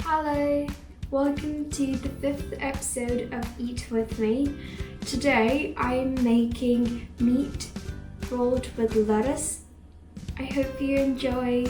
Hello, welcome to the 5th episode of Eat With Me. Today I'm making meat rolled with lettuce. I hope you enjoy.